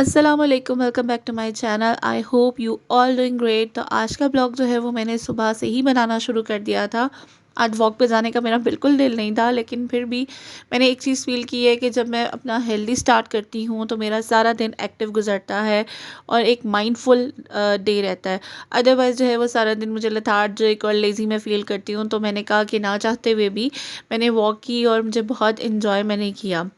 अस्सलाम वालेकुम, welcome back to my channel. I hope you all doing great. तो आज का ब्लॉग जो है वो मैंने सुबह से ही बनाना शुरू कर दिया था। आज वॉक पे जाने का मेरा बिल्कुल दिल नहीं था, लेकिन फिर भी मैंने एक चीज़ फ़ील की है कि जब मैं अपना हेल्दी स्टार्ट करती हूँ तो मेरा सारा दिन एक्टिव गुजरता है और एक माइंडफुल डे रहता है। अदरवाइज़ जो है वो सारा दिन मुझे लेथार्जिक और लेज़ी मैं फ़ील करती हूँ। तो मैंने कहा कि ना चाहते हुए भी मैंने वॉक की और मुझे बहुत इन्जॉय मैंने किया।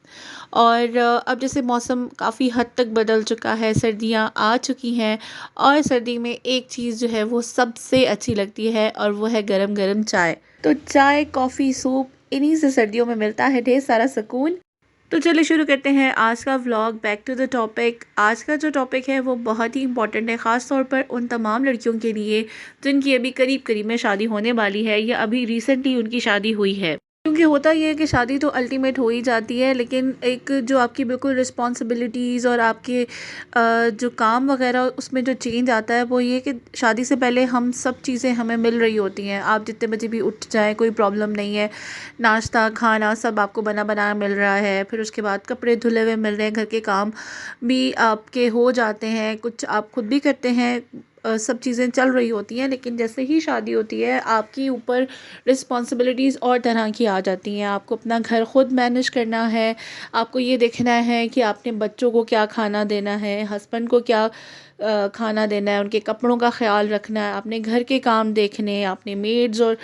और अब जैसे मौसम काफ़ी हद तक बदल चुका है, सर्दियाँ आ चुकी हैं और सर्दी में एक चीज़ जो है वो सबसे अच्छी लगती है और वो है गरम गरम चाय। तो चाय, कॉफ़ी, सूप, इन्हीं से सर्दियों में मिलता है ढेर सारा सुकून। तो चलिए शुरू करते हैं आज का vlog. Back to the topic. आज का जो टॉपिक है वो बहुत ही इंपॉर्टेंट है, ख़ास तौर पर उन तमाम लड़कियों के लिए जिनकी अभी करीब करीब में शादी होने वाली है या अभी रिसेंटली उनकी शादी हुई है। क्योंकि होता ये है कि शादी तो अल्टीमेट हो ही जाती है, लेकिन एक जो आपकी बिल्कुल रिस्पॉन्सिबिलिटीज़ और आपके जो काम वगैरह उसमें जो चेंज आता है वो ये कि शादी से पहले हम सब चीज़ें हमें मिल रही होती हैं। आप जितने बजे भी उठ जाएं कोई प्रॉब्लम नहीं है, नाश्ता खाना सब आपको बना बनाया मिल रहा है। फिर उसके बाद कपड़े धुले हुए मिल रहे हैं, घर के काम भी आपके हो जाते हैं, कुछ आप खुद भी करते हैं। सब चीज़ें चल रही होती हैं, लेकिन जैसे ही शादी होती है आपके ऊपर रिस्पॉन्सिबिलिटीज़ और तरह की आ जाती हैं। आपको अपना घर खुद मैनेज करना है, आपको ये देखना है कि आपने बच्चों को क्या खाना देना है, हस्बैंड को क्या खाना देना है, उनके कपड़ों का ख्याल रखना है, आपने घर के काम देखने, आपने मेड्स और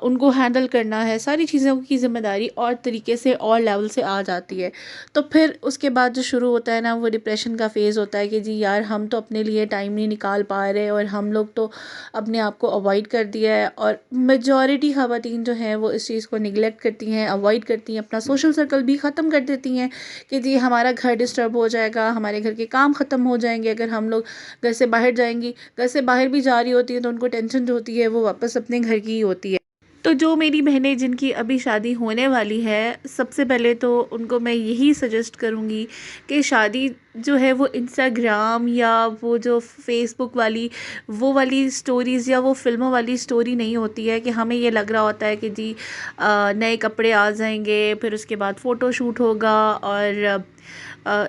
उनको हैंडल करना है। सारी चीज़ों की ज़िम्मेदारी और तरीके से और लेवल से आ जाती है। तो फिर उसके बाद जो शुरू होता है ना, वो डिप्रेशन का फ़ेज़ होता है कि जी यार, हम तो अपने लिए टाइम नहीं निकाल पा रहे और हम लोग तो अपने आप को अवॉइड कर दिया है। और मेजॉरिटी ख़वातीन जो हैं वो इस चीज़ को निगलेक्ट करती हैं, अवॉइड करती हैं, अपना सोशल सर्कल भी ख़त्म कर देती हैं कि जी हमारा घर डिस्टर्ब हो जाएगा, हमारे घर के काम ख़त्म हो जाएंगे अगर हम लोग घर से बाहर जाएंगी। घर से बाहर भी जा रही होती है तो उनको टेंशन जो होती है वो वापस अपने घर की ही होती है। तो जो मेरी बहनें जिनकी अभी शादी होने वाली है, सबसे पहले तो उनको मैं यही सजेस्ट करूँगी कि शादी जो है वो इंस्टाग्राम या वो जो फेसबुक वाली वो वाली स्टोरीज़ या वो फिल्मों वाली स्टोरी नहीं होती है कि हमें ये लग रहा होता है कि जी नए कपड़े आ जाएंगे, फिर उसके बाद फ़ोटो शूट होगा। और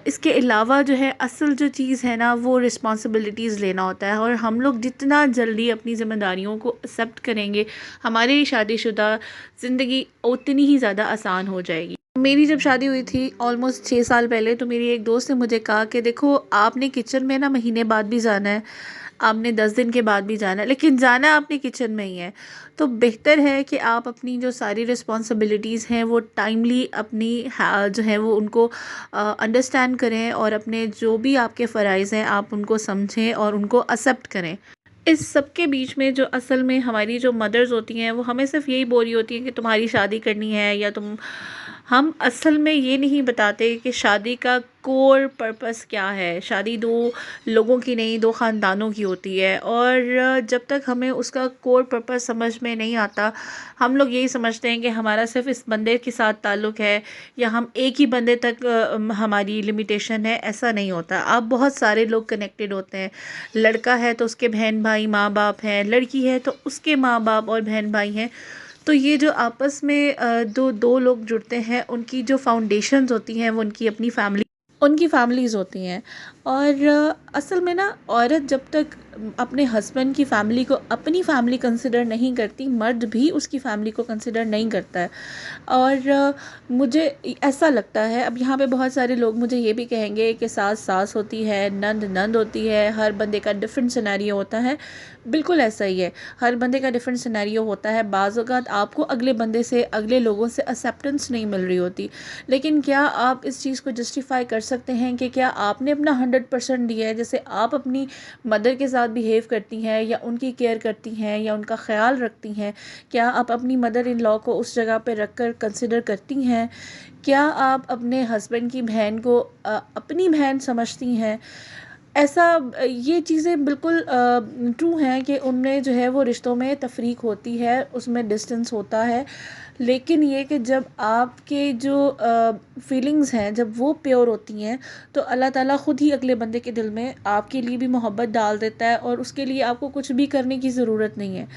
इसके अलावा जो है असल जो चीज़ है ना वो रिस्पॉन्सिबिलिटीज़ लेना होता है। और हम लोग जितना जल्दी अपनी ज़िम्मेदारियों को एक्सेप्ट करेंगे, हमारी शादीशुदा ज़िंदगी उतनी ही ज़्यादा आसान हो जाएगी। मेरी जब शादी हुई थी ऑलमोस्ट 6 साल पहले, तो मेरी एक दोस्त ने मुझे कहा कि देखो, आपने किचन में ना महीने बाद भी जाना है, आपने 10 दिन के बाद भी जाना है, लेकिन जाना आपने किचन में ही है। तो बेहतर है कि आप अपनी जो सारी रिस्पॉन्सिबिलिटीज़ हैं वो टाइमली अपनी जो है वो उनको अंडरस्टैंड करें और अपने जो भी आपके फ़राइज़ हैं आप उनको समझें और उनको एक्सेप्ट करें। इस सब के बीच में जो असल में हमारी जो मदर्स होती हैं वो हमें सिर्फ यही बोल रही होती हैं कि तुम्हारी शादी करनी है या तुम। हम असल में ये नहीं बताते कि शादी का कोर पर्पस क्या है। शादी दो लोगों की नहीं, दो ख़ानदानों की होती है। और जब तक हमें उसका कोर पर्पस समझ में नहीं आता, हम लोग यही समझते हैं कि हमारा सिर्फ इस बंदे के साथ ताल्लुक़ है या हम एक ही बंदे तक हमारी लिमिटेशन है। ऐसा नहीं होता। आप बहुत सारे लोग कनेक्टेड होते हैं। लड़का है तो उसके बहन भाई माँ बाप हैं, लड़की है तो उसके माँ बाप और बहन भाई हैं। तो ये जो आपस में दो दो लोग जुड़ते हैं, उनकी जो फाउंडेशंस होती हैं वो उनकी फैमिलीज़ होती हैं। और असल में ना औरत जब तक अपने हस्बैंड की फ़ैमिली को अपनी फ़ैमिली कंसिडर नहीं करती, मर्द भी उसकी फ़ैमिली को कंसिडर नहीं करता है। और मुझे ऐसा लगता है, अब यहाँ पे बहुत सारे लोग मुझे ये भी कहेंगे कि सास सास होती है, नंद नंद होती है, हर बंदे का डिफरेंट सिनेरियो होता है। बिल्कुल ऐसा ही है, हर बंदे का डिफरेंट सिनेरियो होता है। बाज़ औक़ात आपको अगले बंदे से, अगले लोगों से एक्सेप्टेंस नहीं मिल रही होती, लेकिन क्या आप इस चीज़ को जस्टिफ़ाई कर सकते हैं कि क्या आपने अपना 100% दिया है? जैसे आप अपनी मदर के साथ बिहेव करती हैं या उनकी केयर करती हैं या उनका ख़्याल रखती हैं, क्या आप अपनी मदर इन लॉ को उस जगह पे रख कर कंसिडर करती हैं? क्या आप अपने हस्बैंड की बहन को अपनी बहन समझती हैं? ऐसा ये चीज़ें बिल्कुल ट्रू हैं कि उनमें जो है वो रिश्तों में तफरीक होती है, उसमें डिस्टेंस होता है। लेकिन ये कि जब आपके जो फीलिंग्स हैं जब वो प्योर होती हैं, तो अल्लाह ताला ख़ुद ही अगले बंदे के दिल में आपके लिए भी मोहब्बत डाल देता है और उसके लिए आपको कुछ भी करने की ज़रूरत नहीं है।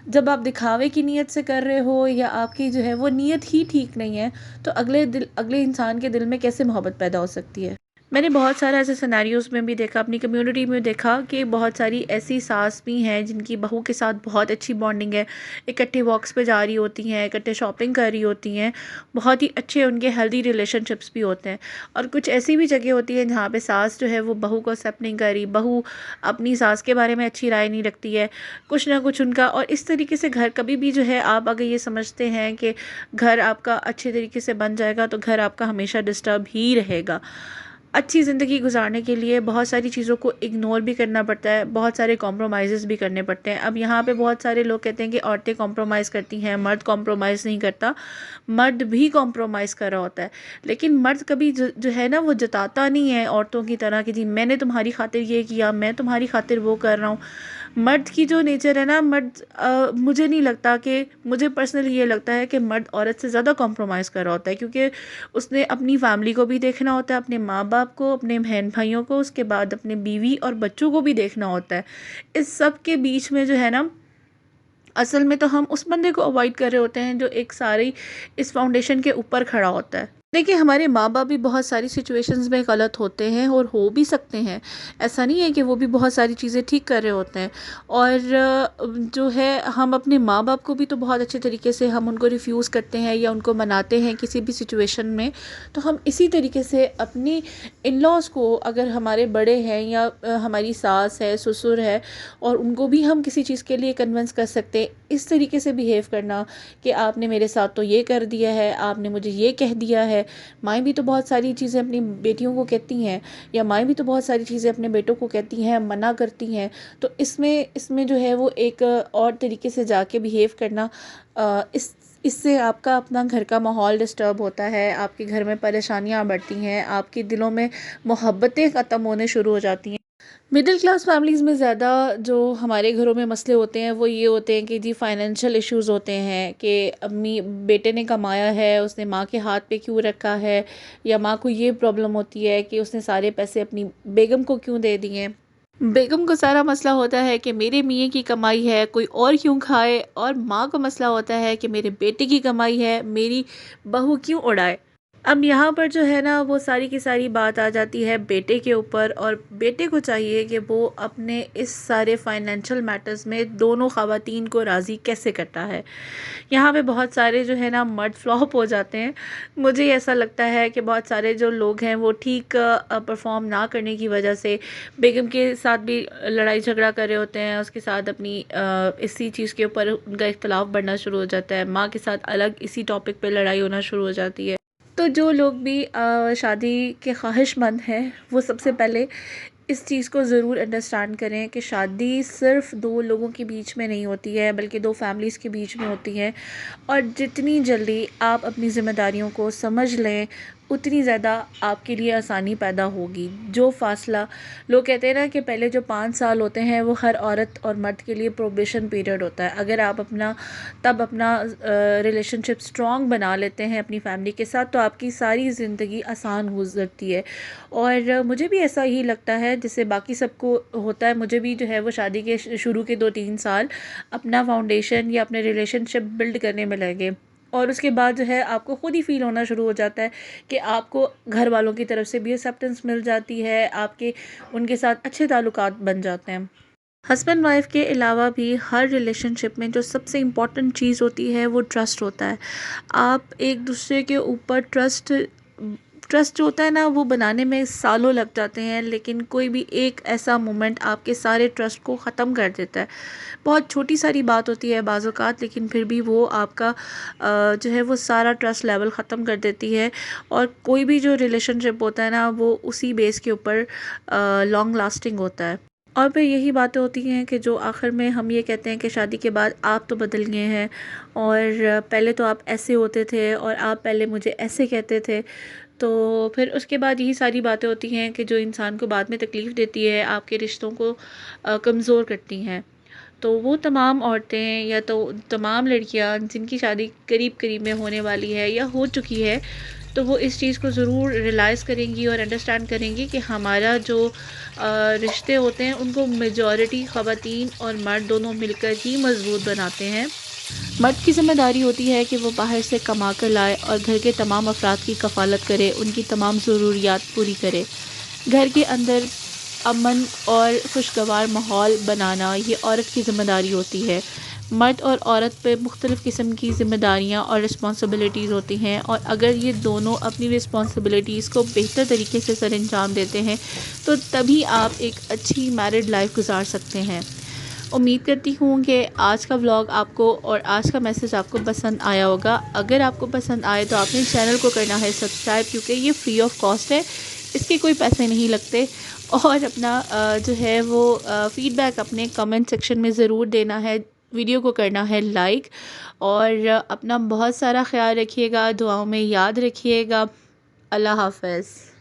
जब आप दिखावे की नीयत से कर रहे हो या आपकी जो है वो नीयत ही ठीक नहीं है, तो अगले इंसान के दिल में कैसे मोहब्बत पैदा हो सकती है। मैंने बहुत सारा ऐसे सिनेरियोज़ में भी देखा, अपनी कम्युनिटी में देखा कि बहुत सारी ऐसी सास भी हैं जिनकी बहू के साथ बहुत अच्छी बॉन्डिंग है, इकट्ठे वॉक्स पे जा रही होती हैं, इकट्ठे शॉपिंग कर रही होती हैं, बहुत ही अच्छे उनके हेल्दी रिलेशनशिप्स भी होते हैं। और कुछ ऐसी भी जगह होती है जहाँ पे सास जो है वो बहू को एक्सेप्ट नहीं कर रही, बहू अपनी सास के बारे में अच्छी राय नहीं रखती है, कुछ ना कुछ उनका। और इस तरीके से घर कभी भी जो है, आप अगर ये समझते हैं कि घर आपका अच्छे तरीके से बन जाएगा, तो घर आपका हमेशा डिस्टर्ब ही रहेगा। अच्छी ज़िंदगी गुजारने के लिए बहुत सारी चीज़ों को इग्नोर भी करना पड़ता है, बहुत सारे कॉम्प्रोमाइज़ भी करने पड़ते हैं। अब यहाँ पे बहुत सारे लोग कहते हैं कि औरतें कॉम्प्रोमाइज़ करती हैं, मर्द कॉम्प्रोमाइज़ नहीं करता। मर्द भी कॉम्प्रोमाइज़ कर रहा होता है, लेकिन मर्द कभी जो है ना, वो जताता नहीं है औरतों की तरह कि जी मैंने तुम्हारी खातिर ये किया, मैं तुम्हारी खातिर वो कर रहा हूँ। मर्द की जो नेचर है ना, मर्द मुझे नहीं लगता कि, मुझे पर्सनली ये लगता है कि मर्द औरत से ज़्यादा कॉम्प्रोमाइज़ कर रहा होता है, क्योंकि उसने अपनी फैमिली को भी देखना होता है, अपने माँ बाप को, अपने बहन भाइयों को, उसके बाद अपने बीवी और बच्चों को भी देखना होता है। इस सब के बीच में जो है ना, असल में तो हम उस बंदे को अवॉइड कर रहे होते हैं जो एक सारी इस फाउंडेशन के ऊपर खड़ा होता है। देखिए, हमारे माँ बाप भी बहुत सारी सिचुएशंस में गलत होते हैं और हो भी सकते हैं। ऐसा नहीं है कि वो भी बहुत सारी चीज़ें ठीक कर रहे होते हैं। और जो है, हम अपने माँ बाप को भी तो बहुत अच्छे तरीके से हम उनको रिफ्यूज़ करते हैं या उनको मनाते हैं किसी भी सिचुएशन में। तो हम इसी तरीके से अपनी इन लॉज़ को, अगर हमारे बड़े हैं या हमारी सास है, ससुर है, और उनको भी हम किसी चीज़ के लिए कन्विंस कर सकते हैं, इस तरीके से बिहेव करना कि आपने मेरे साथ तो ये कर दिया है, आपने मुझे ये कह दिया है। माएँ भी तो बहुत सारी चीज़ें अपनी बेटियों को कहती हैं, या माएँ भी तो बहुत सारी चीज़ें अपने बेटों को कहती हैं, मना करती हैं। तो इसमें जो है वो एक और तरीके से जाके बिहेव करना, इससे आपका अपना घर का माहौल डिस्टर्ब होता है, आपके घर में परेशानियाँ बढ़ती हैं, आपके दिलों में मोहब्बतें ख़त्म होने शुरू हो जाती हैं। मिडिल क्लास फैमिलीज़ में ज़्यादा जो हमारे घरों में मसले होते हैं वो ये होते हैं कि जी फाइनेंशियल इश्यूज़ होते हैं कि अम्मी, बेटे ने कमाया है, उसने माँ के हाथ पे क्यों रखा है, या माँ को ये प्रॉब्लम होती है कि उसने सारे पैसे अपनी बेगम को क्यों दे दिए। बेगम को सारा मसला होता है कि मेरे मियाँ की कमाई है, कोई और क्यों खाए, और माँ को मसला होता है कि मेरे बेटे की कमाई है, मेरी बहू क्यों उड़ाए। अब यहाँ पर जो है ना, वो सारी की सारी बात आ जाती है बेटे के ऊपर, और बेटे को चाहिए कि वो अपने इस सारे फाइनेंशियल मैटर्स में दोनों ख़वातीन को राज़ी कैसे करता है। यहाँ पे बहुत सारे जो है ना, मर्द फ्लॉप हो जाते हैं। मुझे ऐसा लगता है कि बहुत सारे जो लोग हैं वो ठीक परफॉर्म ना करने की वजह से बेगम के साथ भी लड़ाई झगड़ा कर रहे होते हैं, उसके साथ अपनी इसी चीज़ के ऊपर उनका इख्तलाफ बढ़ना शुरू हो जाता है, माँ के साथ अलग इसी टॉपिक पे लड़ाई होना शुरू हो जाती है। तो जो लोग भी शादी के ख्वाहिशमंद हैं, वो सबसे पहले इस चीज़ को ज़रूर अंडरस्टैंड करें कि शादी सिर्फ़ दो लोगों के बीच में नहीं होती है, बल्कि दो फैमिलीज़ के बीच में होती है। और जितनी जल्दी आप अपनी ज़िम्मेदारियों को समझ लें, उतनी ज़्यादा आपके लिए आसानी पैदा होगी। जो फ़ासला, लोग कहते हैं ना कि पहले जो 5 साल होते हैं वो हर औरत और मर्द के लिए प्रोबेशन पीरियड होता है। अगर आप अपना रिलेशनशिप स्ट्रॉन्ग बना लेते हैं अपनी फैमिली के साथ, तो आपकी सारी ज़िंदगी आसान गुजरती है। और मुझे भी ऐसा ही लगता है जैसे बाकी सबको होता है। मुझे भी जो है वो शादी के शुरू के 2-3 साल अपना फाउंडेशन या अपने रिलेशनशिप बिल्ड करने में लगे, और उसके बाद जो है आपको ख़ुद ही फ़ील होना शुरू हो जाता है कि आपको घर वालों की तरफ से भी एक्सेप्टेंस मिल जाती है, आपके उनके साथ अच्छे ताल्लुकात बन जाते हैं। हस्बैंड वाइफ के अलावा भी हर रिलेशनशिप में जो सबसे इम्पॉर्टेंट चीज़ होती है वो ट्रस्ट होता है। आप एक दूसरे के ऊपर ट्रस्ट जो होता है ना, वो बनाने में सालों लग जाते हैं, लेकिन कोई भी एक ऐसा मोमेंट आपके सारे ट्रस्ट को ख़त्म कर देता है। बहुत छोटी सारी बात होती है बाज़ औक़ात, लेकिन फिर भी वो आपका जो है वो सारा ट्रस्ट लेवल ख़त्म कर देती है। और कोई भी जो रिलेशनशिप होता है ना, वो उसी बेस के ऊपर लॉन्ग लास्टिंग होता है। और फिर यही बातें होती हैं कि जो आखिर में हम ये कहते हैं कि शादी के बाद आप तो बदल गए हैं, और पहले तो आप ऐसे होते थे, और आप पहले मुझे ऐसे कहते थे। तो फिर उसके बाद यही सारी बातें होती हैं कि जो इंसान को बाद में तकलीफ़ देती है, आपके रिश्तों को कमज़ोर करती हैं। तो वो तमाम औरतें या तो तमाम लड़कियां जिनकी शादी करीब करीब में होने वाली है या हो चुकी है, तो वो इस चीज़ को ज़रूर रियलाइज़ करेंगी और अंडरस्टैंड करेंगी कि हमारा जो रिश्ते होते हैं उनको मेजॉरिटी ख़वातीन और मर्द दोनों मिलकर ही मज़बूत बनाते हैं। मर्द की ज़िम्मेदारी होती है कि वो बाहर से कमा कर लाए और घर के तमाम अफराद की कफ़ालत करे, उनकी तमाम ज़रूरियात पूरी करे। घर के अंदर अमन और खुशगवार माहौल बनाना ये औरत की ज़िम्मेदारी होती है। मर्द और औरत पे मुख्तलिफ़ किस्म की ज़िम्मेदारियाँ और रिस्पॉन्सिबिलिटीज़ होती हैं, और अगर ये दोनों अपनी रिस्पॉन्सिबिलिटीज़ को बेहतर तरीके से सरअंजाम देते हैं तो तभी आप एक अच्छी मैरिड लाइफ गुजार सकते हैं। उम्मीद करती हूँ कि आज का व्लॉग आपको और आज का मैसेज आपको पसंद आया होगा। अगर आपको पसंद आए तो आपने चैनल को करना है सब्सक्राइब, क्योंकि ये फ्री ऑफ कॉस्ट है, इसके कोई पैसे नहीं लगते। और अपना जो है वो फ़ीडबैक अपने कमेंट सेक्शन में ज़रूर देना है, वीडियो को करना है लाइक, और अपना बहुत सारा ख्याल रखिएगा, दुआओं में याद रखिएगा। अल्लाह हाफ़िज़।